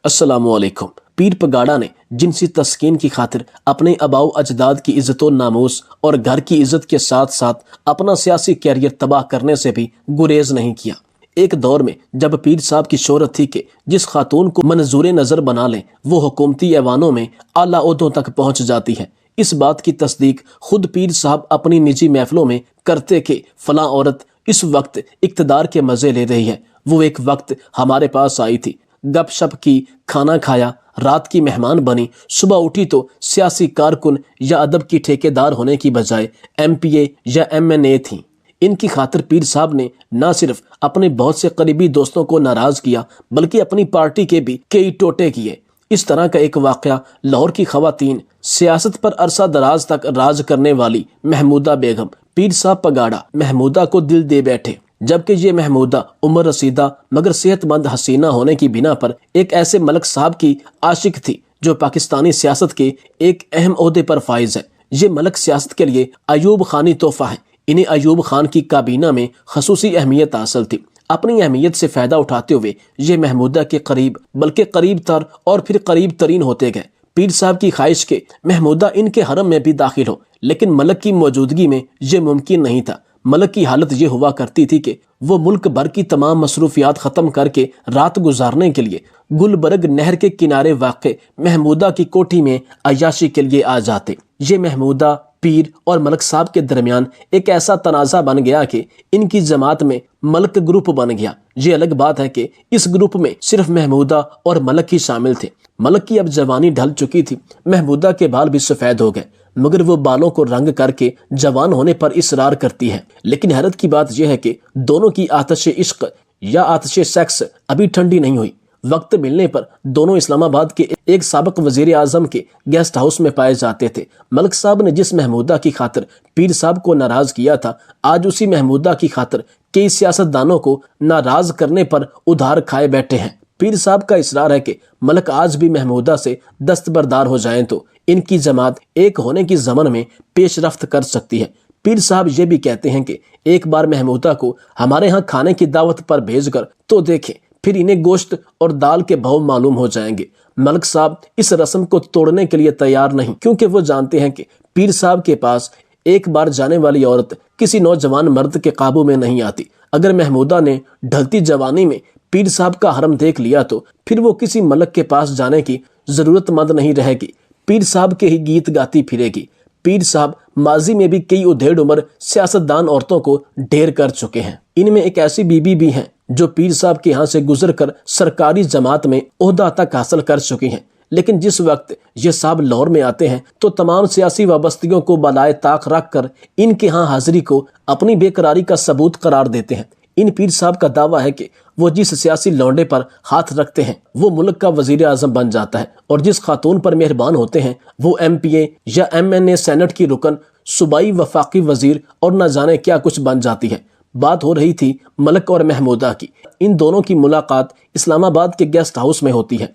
السلام علیکم۔ پیر پگاڑا نے جنسی تسکین کی خاطر اپنے آباؤ اجداد کی عزت و ناموس اور گھر کی عزت کے ساتھ ساتھ اپنا سیاسی کیریئر تباہ کرنے سے بھی گریز نہیں کیا۔ ایک دور میں جب پیر صاحب کی شہرت تھی کہ جس خاتون کو منظور نظر بنا لیں وہ حکومتی ایوانوں میں اعلیٰ عہدوں تک پہنچ جاتی ہے۔ اس بات کی تصدیق خود پیر صاحب اپنی نجی محفلوں میں کرتے کہ فلاں عورت اس وقت اقتدار کے مزے لے رہی ہے، وہ ایک وقت ہمارے پاس آئی تھی، گپ شپ کی، کھانا کھایا، رات کی مہمان بنی، صبح اٹھی تو سیاسی کارکن یا ادب کی ٹھیکیدار ہونے کی بجائے ایم پی اے یا ایم این اے تھیں۔ ان کی خاطر پیر صاحب نے نہ صرف اپنے بہت سے قریبی دوستوں کو ناراض کیا بلکہ اپنی پارٹی کے بھی کئی ٹوٹے کیے۔ اس طرح کا ایک واقعہ لاہور کی خواتین، سیاست پر عرصہ دراز تک راج کرنے والی محمودہ بیگم، پیر صاحب پگاڑا محمودہ کو دل دے بیٹھے، جبکہ یہ محمودہ عمر رسیدہ مگر صحت مند حسینہ ہونے کی بنا پر ایک ایسے ملک صاحب کی عاشق تھی جو پاکستانی سیاست کے ایک اہم عہدے پر فائز ہے۔ یہ ملک سیاست کے لیے ایوب خانی تحفہ ہے۔ انہیں ایوب خان کی کابینہ میں خصوصی اہمیت حاصل تھی۔ اپنی اہمیت سے فائدہ اٹھاتے ہوئے یہ محمودہ کے قریب بلکہ قریب تر اور پھر قریب ترین ہوتے گئے۔ پیر صاحب کی خواہش کہ محمودہ ان کے حرم میں بھی داخل ہو، لیکن ملک کی موجودگی میں یہ ممکن نہیں تھا۔ ملک کی حالت یہ ہوا کرتی تھی کہ وہ ملک بھر کی تمام مصروفیات ختم کر کے رات گزارنے کے لیے گلبرگ نہر کے کنارے واقع محمودہ کی کوٹھی میں عیاشی کے لیے آ جاتے۔ یہ محمودہ، پیر اور ملک صاحب کے درمیان ایک ایسا تنازع بن گیا کہ ان کی جماعت میں ملک گروپ بن گیا۔ یہ الگ بات ہے کہ اس گروپ میں صرف محمودہ اور ملک ہی شامل تھے۔ ملک کی اب جوانی ڈھل چکی تھی، محمودہ کے بال بھی سفید ہو گئے، مگر وہ بالوں کو رنگ کر کے جوان ہونے پر اصرار کرتی ہے۔ لیکن حیرت کی بات یہ ہے کہ دونوں کی آتش عشق یا آتش سیکس ابھی ٹھنڈی نہیں ہوئی۔ وقت ملنے پر دونوں اسلام آباد کے ایک سابق وزیر اعظم کے گیسٹ ہاؤس میں پائے جاتے تھے۔ ملک صاحب نے جس محمودہ کی خاطر پیر صاحب کو ناراض کیا تھا، آج اسی محمودہ کی خاطر کئی سیاستدانوں کو ناراض کرنے پر ادھار کھائے بیٹھے ہیں۔ پیر صاحب کا اصرار ہے کہ ملک آج بھی محمودہ سے دستبردار ہو جائیں تو ان کی جماعت ایک ہونے کی ضمن میں پیش رفت کر سکتی ہے۔ پیر صاحب یہ بھی کہتے ہیں کہ ایک بار محمودہ کو ہمارے ہاں کھانے کی دعوت پر بھیج کر تو دیکھیں، پھر انہیں گوشت اور دال کے بھاؤ معلوم ہو جائیں گے۔ ملک صاحب اس رسم کو توڑنے کے لیے تیار نہیں، کیونکہ وہ جانتے ہیں کہ پیر صاحب کے پاس ایک بار جانے والی عورت کسی نوجوان مرد کے قابو میں نہیں آتی۔ اگر محمودہ نے ڈھلتی جوانی میں پیر صاحب کا حرم دیکھ لیا تو پھر وہ کسی ملک کے پاس جانے کی ضرورت مند نہیں رہے گی، پیر صاحب کے ہی گیت گاتی پھرے گی۔ پیر صاحب ماضی میں بھی کئی ادھیڑ عمر سیاستدان عورتوں کو ڈھیر کر چکے ہیں۔ ان میں ایک ایسی بی بی بھی ہیں جو پیر صاحب کے ہاں سے گزر کر سرکاری جماعت میں عہدہ تک حاصل کر چکی ہیں، لیکن جس وقت یہ صاحب لاہور میں آتے ہیں تو تمام سیاسی وابستگیوں کو بالائے طاق رکھ کر ان کے ہاں حاضری کو اپنی بے قراری کا ثبوت قرار دیتے ہیں۔ ان پیر صاحب کا دعویٰ ہے کہ وہ جس سیاسی لونڈے پر ہاتھ رکھتے ہیں وہ ملک کا وزیر اعظم بن جاتا ہے، اور جس خاتون پر مہربان ہوتے ہیں وہ ایم پی اے یا ایم این اے، سینٹ کی رکن، صوبائی وفاقی وزیر اور نہ جانے کیا کچھ بن جاتی ہے۔ بات ہو رہی تھی ملک اور محمودہ کی۔ ان دونوں کی ملاقات اسلام آباد کے گیسٹ ہاؤس میں ہوتی ہے۔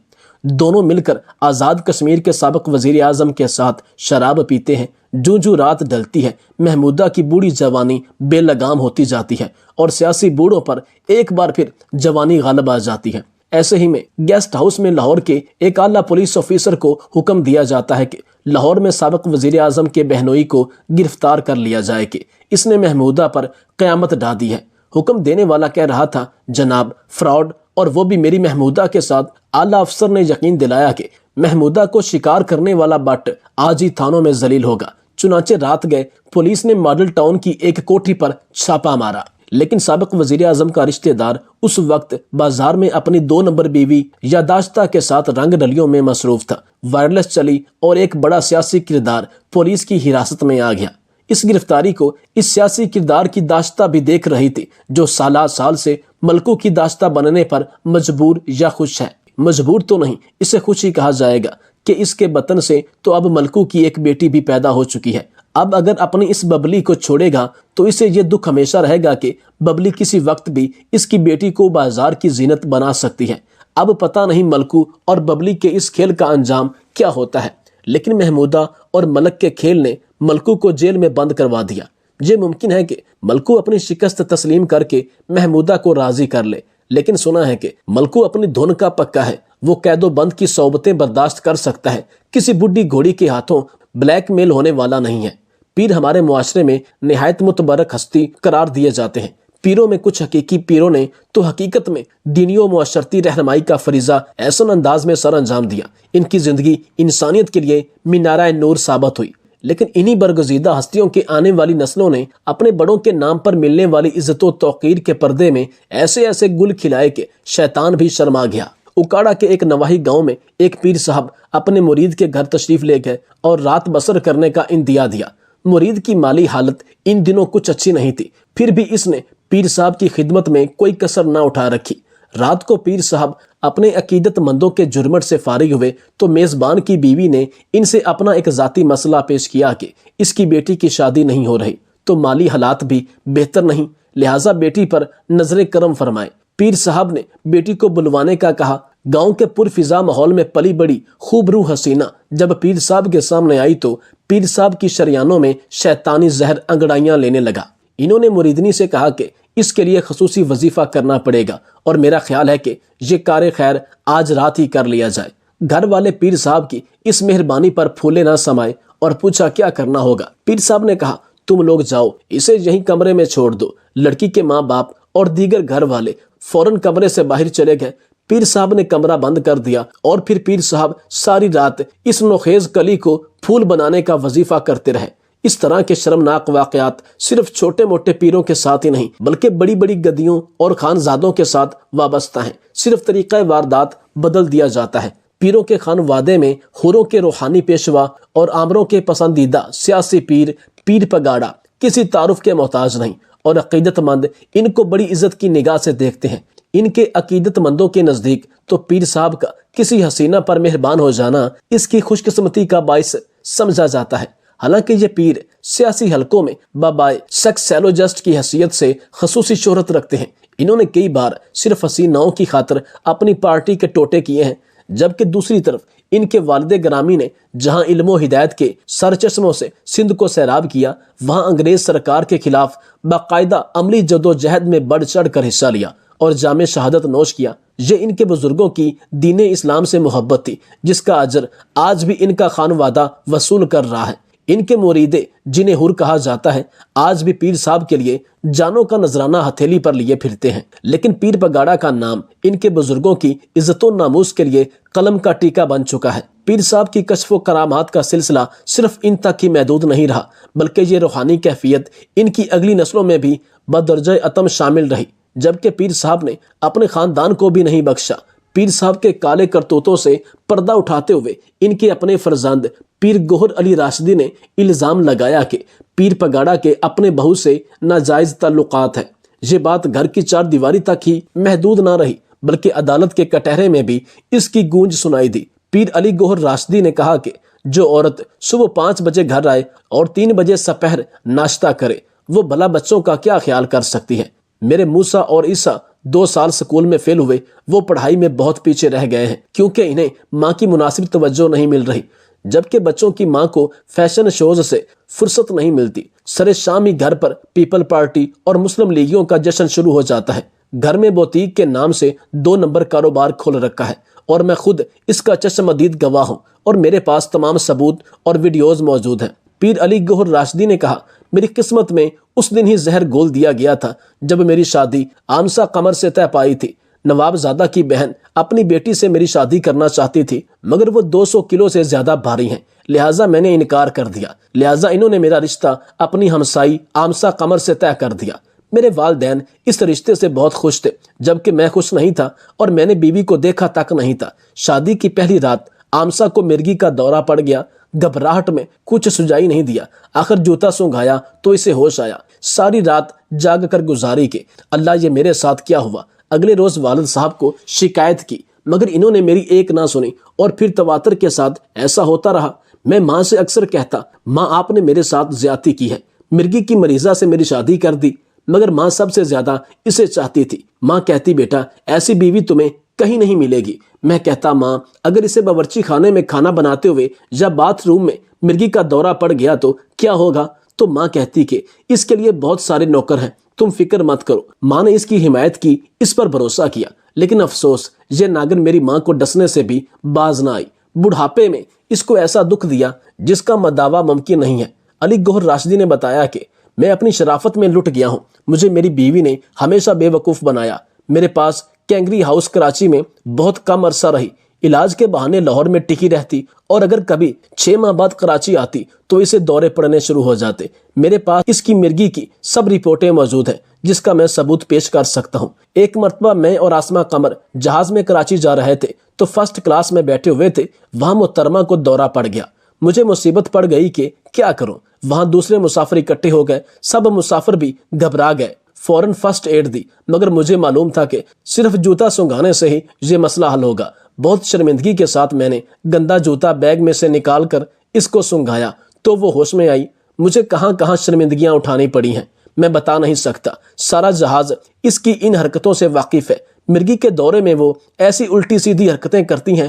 دونوں مل کر آزاد کشمیر کے سابق وزیر اعظم کے ساتھ شراب پیتے ہیں۔ جو رات ڈلتی ہے محمودہ کی بوڑھی جوانی بے لگام ہوتی جاتی ہے اور سیاسی بوڑھوں پر ایک بار پھر جوانی غالب آ جاتی ہے۔ ایسے ہی میں گیسٹ ہاؤس میں لاہور کے ایک اعلیٰ پولیس آفیسر کو حکم دیا جاتا ہے کہ لاہور میں سابق وزیر اعظم کے بہنوئی کو گرفتار کر لیا جائے کہ اس نے محمودہ پر قیامت ڈھا دی ہے۔ حکم دینے والا کہہ رہا تھا، جناب فراڈ، اور وہ بھی میری محمودہ کے ساتھ۔ اعلیٰ افسر نے یقین دلایا کہ محمودہ کو شکار کرنے والا بٹ آج ہی تھانوں میں ذلیل ہوگا۔ چنانچہ رات گئے پولیس نے ماڈل ٹاؤن کی ایک کوٹھی پر چھاپا مارا، لیکن سابق وزیر اعظم کا رشتہ دار اس وقت بازار میں اپنی 2 نمبر بیوی یاداشتہ کے ساتھ رنگ رلیوں میں مصروف تھا۔ وائرلیس چلی اور ایک بڑا سیاسی کردار پولیس کی حراست میں آ گیا۔ اس گرفتاری کو اس سیاسی کردار کی داشتہ بھی دیکھ رہی تھی جو سال سے ملکوں کی داشتہ بننے پر مجبور یا خوش ہے۔ مجبور تو نہیں، اسے خوش ہی کہا جائے گا کہ اس کے بطن سے تو اب ملکوں کی ایک بیٹی بھی پیدا ہو چکی ہے۔ اب اگر اپنی اس ببلی کو چھوڑے گا تو اسے یہ دکھ ہمیشہ رہے گا کہ ببلی کسی وقت بھی اس کی بیٹی کو بازار کی زینت بنا سکتی ہے۔ اب پتہ نہیں ملکو اور ببلی کے اس کھیل کا انجام کیا ہوتا ہے، لیکن محمودہ اور ملک کے کھیل نے ملکو کو جیل میں بند کروا دیا۔ یہ ممکن ہے کہ ملکو اپنی شکست تسلیم کر کے محمودہ کو راضی کر لے، لیکن سنا ہے کہ ملکو اپنی دھن کا پکا ہے وہ قید و بند کی صحبتیں برداشت کر سکتا ہے، کسی بڈھی گھوڑی کے ہاتھوں بلیک میل ہونے والا نہیں ہے۔ پیر ہمارے معاشرے میں نہایت متبرک ہستی قرار دیے جاتے ہیں۔ پیروں میں کچھ حقیقی پیروں نے تو حقیقت میں دینی و معاشرتی رہنمائی کا فریضہ ایسن انداز میں سر انجام دیا، ان کی زندگی انسانیت کے لیے مینارہ نور ثابت ہوئی۔ لیکن انہی برگزیدہ ہستیوں کے آنے والی نسلوں نے اپنے بڑوں کے نام پر ملنے والی عزت و توقیر کے پردے میں ایسے ایسے گل کھلائے کہ شیطان بھی شرما گیا۔ اکاڑا کے ایک نواحی گاؤں میں ایک پیر صاحب اپنے مرید کے گھر تشریف لے گئے اور رات بسر کرنے کا اندیا دیا۔ مرید کی مالی حالت ان دنوں کچھ اچھی نہیں تھی، پھر بھی اس نے پیر صاحب کی خدمت میں کوئی کسر نہ اٹھا رکھی۔ رات کو پیر صاحب اپنے عقیدت مندوں کے جرمٹ سے فارغ ہوئے تو میزبان کی بیوی نے ان سے اپنا ایک ذاتی مسئلہ پیش کیا کہ اس کی بیٹی کی شادی نہیں ہو رہی تو مالی حالات بھی بہتر نہیں، لہٰذا بیٹی پر نظر کرم فرمائے۔ پیر صاحب نے بیٹی کو بلوانے کا کہا۔ گاؤں کے پرفضا ماحول میں پلی بڑی خوب روح حسینہ جب پیر صاحب کے سامنے آئی تو پیر صاحب کی شریانوں میں شیطانی زہر انگڑائیاں لینے لگا۔ انہوں نے مریدنی سے کہا کہ اس کے لیے خصوصی وظیفہ کرنا پڑے گا اور میرا خیال ہے کہ یہ کار خیر آج رات ہی کر لیا جائے۔ گھر والے پیر صاحب کی اس مہربانی پر پھولے نہ سمائے اور پوچھا کیا کرنا ہوگا۔ پیر صاحب نے کہا تم لوگ جاؤ، اسے یہیں کمرے میں چھوڑ دو۔ لڑکی کے ماں باپ اور دیگر گھر والے فوراً کمرے سے باہر چلے گئے۔ پیر صاحب نے کمرہ بند کر دیا اور پھر پیر صاحب ساری رات اس نوخیز کلی کو پھول بنانے کا وظیفہ کرتے رہے۔ اس طرح کے شرمناک واقعات صرف چھوٹے موٹے پیروں کے ساتھ ہی نہیں بلکہ بڑی بڑی گدیوں اور خانزادوں کے ساتھ وابستہ ہیں۔ صرف طریقہ واردات بدل دیا جاتا ہے۔ پیروں کے خانوادے میں حوروں کے روحانی پیشوا اور آمروں کے پسندیدہ سیاسی پیر پگاڑا کسی تعارف کے محتاج نہیں، اور عقیدت مند ان کو بڑی عزت کی نگاہ سے دیکھتے ہیں۔ ان کے عقیدت مندوں کے نزدیک تو پیر صاحب کا کسی حسینہ پر مہربان ہو جانا اس کی خوش قسمتی کا باعث سمجھا جاتا ہے۔ حالانکہ یہ پیر سیاسی حلقوں میں بابائے سیکسولوجسٹ کی حیثیت سے خصوصی شہرت رکھتے ہیں۔ انہوں نے کئی بار صرف حسیناؤں کی خاطر اپنی پارٹی کے ٹوٹے کیے ہیں، جبکہ دوسری طرف ان کے والد گرامی نے جہاں علم و ہدایت کے سرچشموں سے سندھ کو سیراب کیا، وہاں انگریز سرکار کے خلاف باقاعدہ عملی جدوجہد میں بڑھ چڑھ کر حصہ لیا اور جام شہادت نوش کیا۔ یہ ان کے بزرگوں کی دین اسلام سے محبت تھی، جس کا اجر آج بھی ان کا خانوادہ وصول کر رہا ہے۔ ان کے مریدے جنہیں حر کہا جاتا ہے آج بھی پیر صاحب کے لیے جانوں کا نذرانہ ہتھیلی پر لیے پھرتے ہیں، لیکن پیر پگاڑا کا نام ان کے بزرگوں کی عزت و ناموس کے لیے قلم کا ٹیکا بن چکا ہے۔ پیر صاحب کی کشف و کرامات کا سلسلہ صرف ان تک ہی محدود نہیں رہا، بلکہ یہ روحانی کیفیت ان کی اگلی نسلوں میں بھی بدرجہ اتم شامل رہی، جبکہ پیر صاحب نے اپنے خاندان کو بھی نہیں بخشا۔ پیر صاحب کے کالے کرتوتوں سے پردہ اٹھاتے ہوئے ان کے اپنے فرزند پیر گوہر علی راشدی نے الزام لگایا کہ پیر پگاڑا کے اپنے بہو سے ناجائز تعلقات ہیں۔ یہ بات گھر کی چار دیواری تک ہی محدود نہ رہی بلکہ عدالت کے کٹہرے میں بھی اس کی گونج سنائی دی۔ پیر علی گوہر راشدی نے کہا کہ جو عورت صبح 5 بجے گھر آئے اور 3 بجے سپہر ناشتہ کرے، وہ بھلا بچوں کا کیا خیال کر سکتی ہے؟ میرے موسیٰ اور عیسیٰ 2 سال سکول میں فیل ہوئے، وہ پڑھائی میں بہت پیچھے رہ گئے ہیں کیونکہ انہیں ماں کی مناسب توجہ نہیں مل رہی، جبکہ بچوں کی ماں کو فیشن شوز سے فرصت نہیں ملتی۔ سر شام ہی گھر پر پیپل پارٹی اور مسلم لیگیوں کا جشن شروع ہو جاتا ہے۔ گھر میں بوتیک کے نام سے 2 نمبر کاروبار کھول رکھا ہے اور میں خود اس کا چشمدید گواہ ہوں، اور میرے پاس تمام ثبوت اور ویڈیوز موجود ہیں۔ پیر علی گوہر راشدی نے کہا میری قسمت میں اس دن ہی زہر گھول دیا گیا تھا جب میری شادی آمسا قمر سے طے پائی تھی۔ نواب زادہ کی بہن اپنی بیٹی سے میری شادی کرنا چاہتی تھی، مگر وہ 200 کلو سے زیادہ بھاری ہیں، لہٰذا میں نے انکار کر دیا۔ لہٰذا انہوں نے میرا رشتہ اپنی ہمسائی آمسا قمر سے طے کر دیا۔ میرے والدین اس رشتے سے بہت خوش تھے، جبکہ میں خوش نہیں تھا اور میں نے بیوی کو دیکھا تک نہیں تھا۔ شادی کی پہلی رات آمسا کو مرگی کا دورہ پڑ گیا۔ گھبراہٹ میں کچھ سجائی نہیں دیا، آخر جوتا سونگھایا تو اسے ہوش آیا۔ ساری رات جاگ کر گزاری کہ اللہ یہ میرے ساتھ کیا ہوا۔ اگلے روز والد صاحب کو شکایت کی، مگر انہوں نے میری ایک نہ سنی اور پھر تواتر کے ساتھ ایسا ہوتا رہا۔ میں ماں سے اکثر کہتا ماں آپ نے میرے ساتھ زیادتی کی ہے، مرگی کی مریضہ سے میری شادی کر دی، مگر ماں سب سے زیادہ اسے چاہتی تھی۔ ماں کہتی بیٹا ایسی بیوی تمہیں کہیں نہیں ملے گی۔ میں کہتا ماں اگر اسے باورچی خانے میں کھانا بناتے ہوئے یا باتھ روم میں مرگی کا دورہ پڑ گیا تو کیا ہوگا؟ تو ماں کہتی کہ اس کے لیے بہت سارے نوکر ہیں، تم فکر مت کرو۔ ماں نے اس کی حمایت کی، اس پر بھروسہ کیا، لیکن افسوس یہ ناگن میری ماں کو ڈسنے سے بھی باز نہ آئی۔ بڑھاپے میں اس کو ایسا دکھ دیا جس کا مداوع ممکن نہیں ہے۔ علی گوہر راشدی نے بتایا کہ میں اپنی شرافت میں لٹ گیا ہوں۔ مجھے میری بیوی نے ہمیشہ بے وقوف بنایا۔ میرے پاس کینگری ہاؤس کراچی میں بہت کم عرصہ رہی، علاج کے بہانے لاہور میں ٹکی رہتی، اور اگر کبھی 6 ماہ بعد کراچی آتی تو اسے دورے پڑنے شروع ہو جاتے۔ میرے پاس اس کی مرگی کی سب رپورٹیں موجود ہیں جس کا میں ثبوت پیش کر سکتا ہوں۔ ایک مرتبہ میں اور آسمہ قمر جہاز میں کراچی جا رہے تھے تو فرسٹ کلاس میں بیٹھے ہوئے تھے، وہاں محترمہ کو دورہ پڑ گیا۔ مجھے مصیبت پڑ گئی کہ کیا کروں، وہاں دوسرے مسافر اکٹھے ہو گئے، سب مسافر بھی گھبرا گئے۔ فوراً فرسٹ ایڈ دی، مگر مجھے معلوم تھا کہ صرف جوتا سنگھانے سے ہی یہ مسئلہ حل ہوگا۔ بہت شرمندگی کے ساتھ میں نے گندا جوتا بیگ میں سے نکال کر اس کو سنگھایا تو وہ ہوش میں آئی۔ مجھے کہاں کہاں شرمندگیاں اٹھانی پڑی ہیں میں بتا نہیں سکتا۔ سارا جہاز اس کی ان حرکتوں سے واقف ہے۔ مرگی کے دورے میں وہ ایسی الٹی سیدھی حرکتیں کرتی ہیں،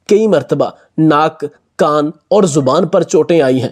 کئی مرتبہ ناک، کان اور زبان پر چوٹیں آئی ہیں۔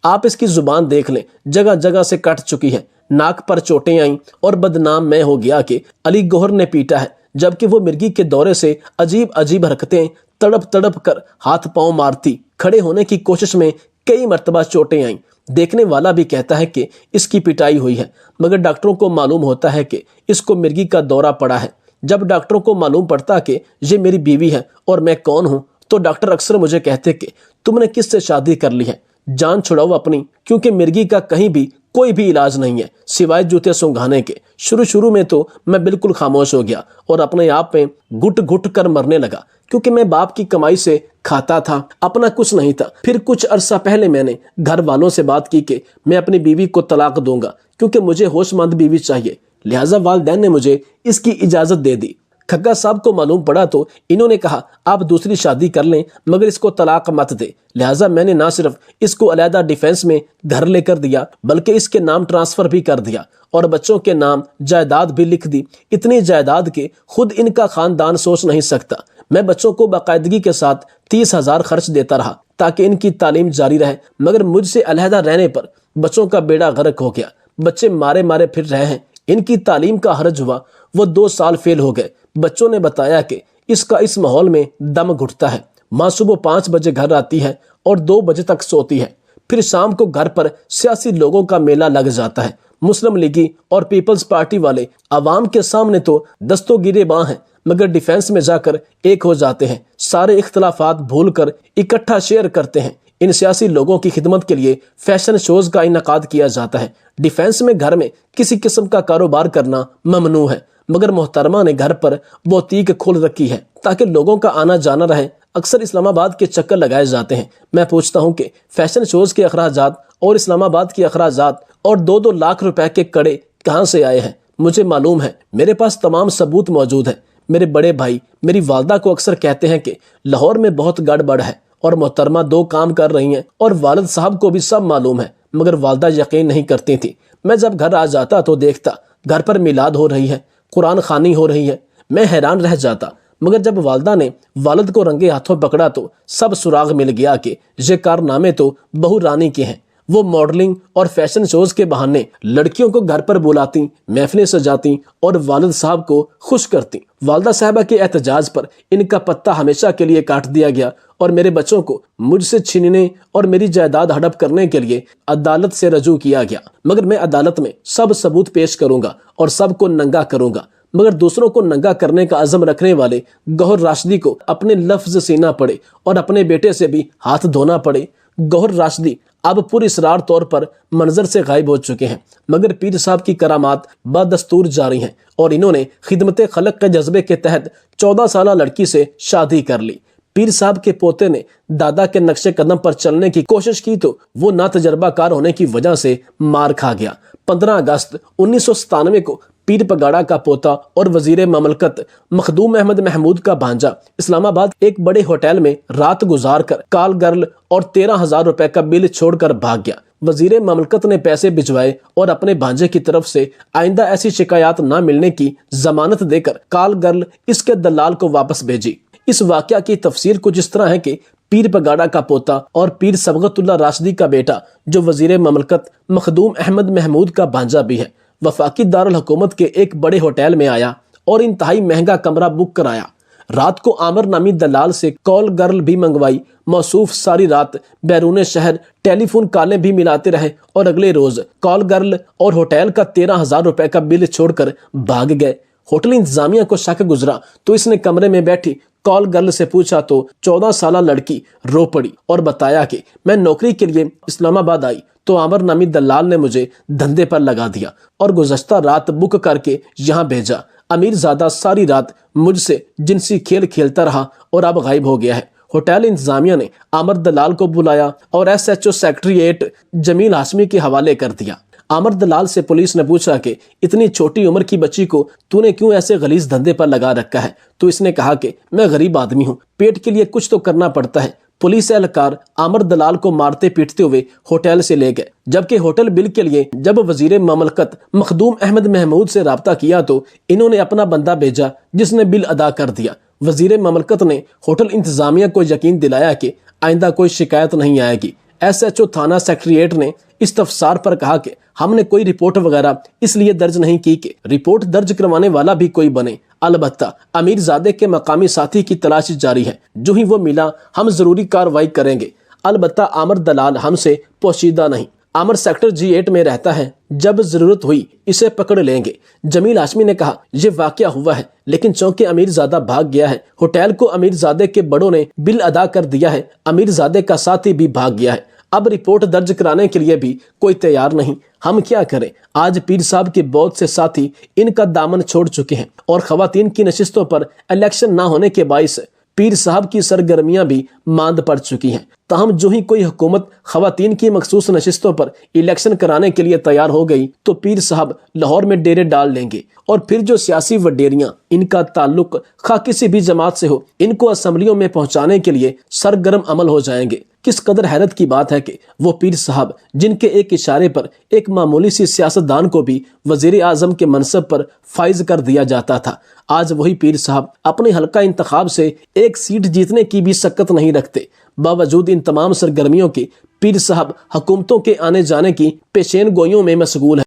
آپ اس کی زبان دیکھ لیں، جگہ جگہ سے کٹ چکی ہے، ناک پر چوٹیں آئیں، اور بدنام میں ہو گیا کہ علی گوہر نے پیٹا ہے، جبکہ وہ مرگی کے دورے سے عجیب عجیب حرکتیں تڑپ تڑپ کر ہاتھ پاؤں مارتی۔ کھڑے ہونے کی کوشش میں کئی مرتبہ چوٹیں آئیں۔ دیکھنے والا بھی کہتا ہے کہ اس کی پٹائی ہوئی ہے، مگر ڈاکٹروں کو معلوم ہوتا ہے کہ اس کو مرگی کا دورہ پڑا ہے۔ جب ڈاکٹروں کو معلوم پڑتا کہ یہ میری بیوی ہے اور میں کون ہوں تو ڈاکٹر اکثر مجھے کہتے کہ تم نے کس سے شادی کر لی ہے، جان چھڑاؤ اپنی، کیونکہ مرگی کا کہیں بھی کوئی بھی علاج نہیں ہے سوائے جوتے سنگھانے کے۔ شروع میں تو میں بالکل خاموش ہو گیا اور اپنے آپ میں گھٹ گھٹ کر مرنے لگا، کیونکہ میں باپ کی کمائی سے کھاتا تھا، اپنا کچھ نہیں تھا۔ پھر کچھ عرصہ پہلے میں نے گھر والوں سے بات کی کہ میں اپنی بیوی کو طلاق دوں گا، کیونکہ مجھے ہوش مند بیوی چاہیے۔ لہٰذا والدین نے مجھے اس کی اجازت دے دی۔ کھگا صاحب کو معلوم پڑا تو انہوں نے کہا آپ دوسری شادی کر لیں مگر اس کو طلاق مت دے۔ لہٰذا میں نے نہ صرف اس کو علیحدہ ڈیفینس میں گھر لے کر دیا بلکہ اس کے نام ٹرانسفر بھی کر دیا اور بچوں کے نام جائیداد بھی لکھ دی، اتنی جائیداد کہ خود ان کا خاندان سوچ نہیں سکتا۔ میں بچوں کو باقاعدگی کے ساتھ 30,000 خرچ دیتا رہا تاکہ ان کی تعلیم جاری رہے، مگر مجھ سے علیحدہ رہنے پر بچوں کا بیڑا غرق ہو گیا۔ بچے مارے مارے پھر رہے ہیں، ان کی تعلیم کا حرج ہوا، وہ 2 سال فیل ہو گئے۔ بچوں نے بتایا کہ اس کا اس ماحول میں دم گھٹتا ہے۔ ماں صبح 5 بجے گھر آتی ہے اور 2 بجے تک سوتی ہے، پھر شام کو گھر پر سیاسی لوگوں کا میلہ لگ جاتا ہے۔ مسلم لیگی اور پیپلز پارٹی والے عوام کے سامنے تو دستوں گرے باں ہیں، مگر ڈیفینس میں جا کر ایک ہو جاتے ہیں، سارے اختلافات بھول کر اکٹھا شیئر کرتے ہیں۔ ان سیاسی لوگوں کی خدمت کے لیے فیشن شوز کا انعقاد کیا جاتا ہے۔ ڈیفینس میں گھر میں کسی قسم کا کاروبار کرنا ممنوع ہے، مگر محترمہ نے گھر پر بوتیک کھول رکھی ہے تاکہ لوگوں کا آنا جانا رہے۔ اکثر اسلام آباد کے چکر لگائے جاتے ہیں۔ میں پوچھتا ہوں کہ فیشن شوز کے اخراجات اور اسلام آباد کے اخراجات اور 2-2 لاکھ روپے کے کڑے کہاں سے آئے ہیں؟ مجھے معلوم ہے، میرے پاس تمام ثبوت موجود ہیں۔ میرے بڑے بھائی میری والدہ کو اکثر کہتے ہیں کہ لاہور میں بہت گڑبڑ ہے اور محترمہ 2 کام کر رہی ہیں، اور والد صاحب کو بھی سب معلوم ہے، مگر والدہ یقین نہیں کرتی تھی۔ میں جب گھر آ جاتا تو دیکھتا گھر پر میلاد ہو رہی ہے، قرآن خوانی ہو رہی ہے، میں حیران رہ جاتا، مگر جب والدہ نے والد کو رنگے ہاتھوں پکڑا تو سب سراغ مل گیا کہ یہ کارنامے تو بہو رانی کے ہیں۔ وہ ماڈلنگ اور فیشن شوز کے بہانے لڑکیوں کو گھر پر بلاتی، محفلیں سجاتی اور والد صاحب کو خوش کرتی۔ والدہ صاحبہ کے احتجاج پر ان کا پتہ ہمیشہ کے لیے کاٹ دیا گیا اور میرے بچوں کو مجھ سے چھیننے اور میری جائیداد ہڑپ کرنے کے لیے عدالت سے رجوع کیا گیا، مگر میں عدالت میں سب ثبوت پیش کروں گا اور سب کو ننگا کروں گا۔ مگر دوسروں کو ننگا کرنے کا عزم رکھنے والے گوہر راشدی کو اپنے لفظ سینا پڑے اور اپنے بیٹے سے بھی ہاتھ دھونا پڑے۔ گوہر راشدی اب پر اسرار طور پر منظر سے غائب ہو چکے ہیں، مگر پیر صاحب کی کرامات بدستور جاری ہیں اور انہوں نے خدمت خلق کے جذبے کے تحت 14 سالہ لڑکی سے شادی کر لی۔ پیر صاحب کے پوتے نے دادا کے نقش قدم پر چلنے کی کوشش کی تو وہ ناتجربہ کار ہونے کی وجہ سے مار کھا گیا۔ 15 اگست 1997 کو پیر پگاڑا کا پوتا اور وزیر مملکت مخدوم احمد محمود کا بھانجا اسلام آباد ایک بڑے ہوٹل میں رات گزار کر کال گرل اور 13,000 روپے کا بل چھوڑ کر بھاگ گیا۔ وزیر مملکت نے پیسے بھجوائے اور اپنے بھانجے کی طرف سے آئندہ ایسی شکایات نہ ملنے کی ضمانت دے کر کال گرل اس کے دلال کو واپس بھیجی۔ اس واقعہ کی تفسیر کچھ اس طرح ہے کہ پیر پگاڑا کا پوتا اور پیر صبغت اللہ راشدی کا بیٹا جو وزیر مملکت مخدوم احمد محمود کا بھانجا بھی ہے، وفاقی دارالحکومت کے ایک بڑے ہوٹل میں آیا اور انتہائی مہنگا کمرہ بک کرایا۔ رات کو عامر نامی دلال سے کال گرل بھی منگوائی۔ موصوف ساری رات بیرون شہر ٹیلی فون کالیں بھی ملاتے رہے اور اگلے روز کال گرل اور ہوٹل کا 13,000 روپے کا بل چھوڑ کر بھاگ گئے۔ ہوٹل انتظامیہ کو شک گزرا تو اس نے کمرے میں بیٹھی کال گرل سے پوچھا تو 14 سالہ لڑکی رو پڑی اور بتایا کہ میں نوکری کے لیے اسلام آباد آئی تو عامر نامی دلال نے مجھے دھندے پر لگا دیا اور گزشتہ رات بک کر کے یہاں بھیجا۔ امیر زادہ ساری رات مجھ سے جنسی کھیل کھیلتا رہا اور اب غائب ہو گیا ہے۔ ہوٹل انتظامیہ نے عامر دلال کو بلایا اور SHO سیکٹریٹ جمیل ہاشمی کے حوالے کر دیا۔ عامر دلال سے پولیس نے پوچھا کہ اتنی چھوٹی عمر کی بچی کو تو نے کیوں ایسے غلیظ دھندے پر لگا رکھا ہے؟ تو اس نے کہا کہ میں غریب آدمی ہوں، پیٹ کے لیے کچھ تو کرنا پڑتا ہے۔ پولیس اہلکار عامر دلال کو مارتے پیٹتے ہوئے ہوٹل سے لے گئے، جبکہ ہوٹل بل کے لیے جب وزیر مملکت مخدوم احمد محمود سے رابطہ کیا تو انہوں نے اپنا بندہ بھیجا جس نے بل ادا کر دیا۔ وزیر مملکت نے ہوٹل انتظامیہ کو یقین دلایا کہ آئندہ کوئی شکایت نہیں آئے گی۔ SHO تھانہ سیکریٹریٹ نے استفسار پر کہا کہ ہم نے کوئی رپورٹ وغیرہ اس لیے درج نہیں کی کہ رپورٹ درج کروانے والا بھی کوئی بنے، البتہ امیر زادے کے مقامی ساتھی کی تلاش جاری ہے، جو ہی وہ ملا ہم ضروری کارروائی کریں گے۔ البتہ عامر دلال ہم سے پوشیدہ نہیں، عامر سیکٹر G8 میں رہتا ہے، جب ضرورت ہوئی اسے پکڑ لیں گے۔ جمیل ہاشمی نے کہا یہ واقعہ ہوا ہے لیکن چونکہ امیر زادہ بھاگ گیا ہے، ہوٹل کو امیر زادے کے بڑوں نے بل ادا کر دیا ہے، امیر زادے کا ساتھی بھی بھاگ گیا ہے، اب رپورٹ درج کرانے کے لیے بھی کوئی تیار نہیں، ہم کیا کریں؟ آج پیر صاحب کے بہت سے ساتھی ان کا دامن چھوڑ چکے ہیں اور خواتین کی نشستوں پر الیکشن نہ ہونے کے باعث پیر صاحب کی سرگرمیاں بھی ماند پڑ چکی ہیں۔ تاہم جو ہی کوئی حکومت خواتین کی مخصوص نشستوں پر الیکشن کرانے کے لیے تیار ہو گئی تو پیر صاحب لاہور میں ڈیرے ڈال لیں گے اور پھر جو سیاسی وڈیریاں ان کا تعلق خواہ کسی بھی جماعت سے ہو ان کو اسمبلیوں میں پہنچانے کے لیے سرگرم عمل ہو جائیں گے۔ کس قدر حیرت کی بات ہے کہ وہ پیر صاحب جن کے ایک اشارے پر ایک معمولی سی سیاستدان کو بھی وزیر اعظم کے منصب پر فائز کر دیا جاتا تھا، آج وہی پیر صاحب اپنے حلقہ انتخاب سے ایک سیٹ جیتنے کی بھی سکت نہیں رکھتے۔ باوجود ان تمام سرگرمیوں کے پیر صاحب حکومتوں کے آنے جانے کی پیشین گوئیوں میں مشغول ہے۔